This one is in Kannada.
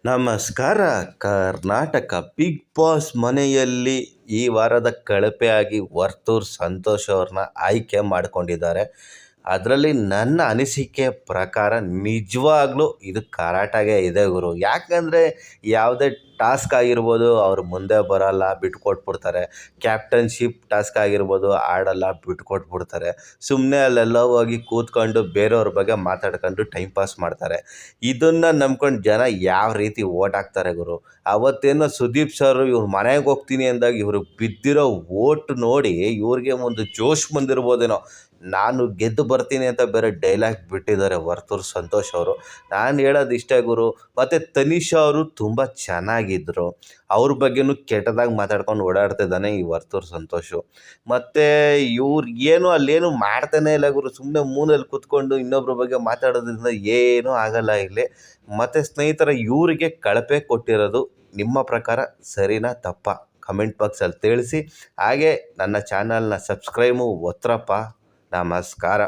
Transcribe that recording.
ನಮಸ್ಕಾರ. ಕರ್ನಾಟಕ ಬಿಗ್ ಬಾಸ್ ಮನೆಯಲ್ಲಿ ಈ ವಾರದ ಕಳಪೆಯಾಗಿ ವರ್ತೂರ್ ಸಂತೋಷ್ ಅವ್ರನ್ನ ಆಯ್ಕೆ ಮಾಡಿಕೊಂಡಿದ್ದಾರೆ. ಅದರಲ್ಲಿ ನನ್ನ ಅನಿಸಿಕೆ ಪ್ರಕಾರ ನಿಜವಾಗ್ಲೂ ಇದು ಕರಾಟಗೆ ಇದೆ ಗುರು. ಯಾಕಂದರೆ ಯಾವುದೇ ಟಾಸ್ಕ್ ಆಗಿರ್ಬೋದು ಅವರು ಮುಂದೆ ಬರೋಲ್ಲ, ಬಿಟ್ಕೊಟ್ಬಿಡ್ತಾರೆ. ಕ್ಯಾಪ್ಟನ್ಶಿಪ್ ಟಾಸ್ಕ್ ಆಗಿರ್ಬೋದು ಆಡೋಲ್ಲ, ಬಿಟ್ಕೊಟ್ಬಿಡ್ತಾರೆ. ಸುಮ್ಮನೆ ಅಲ್ಲೆಲ್ಲ ಹೋಗಿ ಕೂತ್ಕೊಂಡು ಬೇರೆಯವ್ರ ಬಗ್ಗೆ ಮಾತಾಡ್ಕೊಂಡು ಟೈಮ್ ಪಾಸ್ ಮಾಡ್ತಾರೆ. ಇದನ್ನು ನಂಬ್ಕೊಂಡು ಜನ ಯಾವ ರೀತಿ ಓಟ್ ಹಾಕ್ತಾರೆ ಗುರು. ಅವತ್ತೇನೋ ಸುದೀಪ್ ಸರ್ ಇವ್ರ ಮನೆಗೆ ಹೋಗ್ತೀನಿ ಅಂದಾಗ ಇವ್ರಿಗೆ ಬಿದ್ದಿರೋ ಓಟ್ ನೋಡಿ ಇವ್ರಿಗೆ ಒಂದು ಜೋಶ್ ಬಂದಿರ್ಬೋದೇನೋ. ನಾನು ಗೆದ್ದು ಬರ್ತೀನಿ ಅಂತ ಬೇರೆ ಡೈಲಾಗ್ ಬಿಟ್ಟಿದ್ದಾರೆ ವರ್ತೂರ್ ಸಂತೋಷ್ ಅವರು. ನಾನು ಹೇಳೋದು ಇಷ್ಟೇ ಗುರು. ಮತ್ತು ತನಿಷಾ ಅವರು ತುಂಬ ಚೆನ್ನಾಗಿದ್ದರು. ಅವ್ರ ಬಗ್ಗೆನೂ ಕೆಟ್ಟದಾಗಿ ಮಾತಾಡ್ಕೊಂಡು ಓಡಾಡ್ತಿದ್ದಾನೆ ಈ ವರ್ತೂರ್ ಸಂತೋಷು. ಮತ್ತು ಇವ್ರು ಏನು ಅಲ್ಲೇನು ಮಾಡ್ತಾನೆ ಇಲ್ಲ ಗುರು. ಸುಮ್ಮನೆ ಮೂಲೆಯಲ್ಲಿ ಕೂತ್ಕೊಂಡು ಇನ್ನೊಬ್ರ ಬಗ್ಗೆ ಮಾತಾಡೋದ್ರಿಂದ ಏನೂ ಆಗಲ್ಲ ಇಲ್ಲಿ. ಮತ್ತು ಸ್ನೇಹಿತರ ಇವರಿಗೆ ಕಳಪೆ ಕೊಟ್ಟಿರೋದು ನಿಮ್ಮ ಪ್ರಕಾರ ಸರಿನಾ ತಪ್ಪಾ ಕಮೆಂಟ್ ಬಾಕ್ಸಲ್ಲಿ ತಿಳಿಸಿ. ಹಾಗೆ ನನ್ನ ಚಾನಲ್ನ ಸಬ್ಸ್ಕ್ರೈಬು ಒತ್ತರಪ್ಪ. ನಮಸ್ಕಾರ.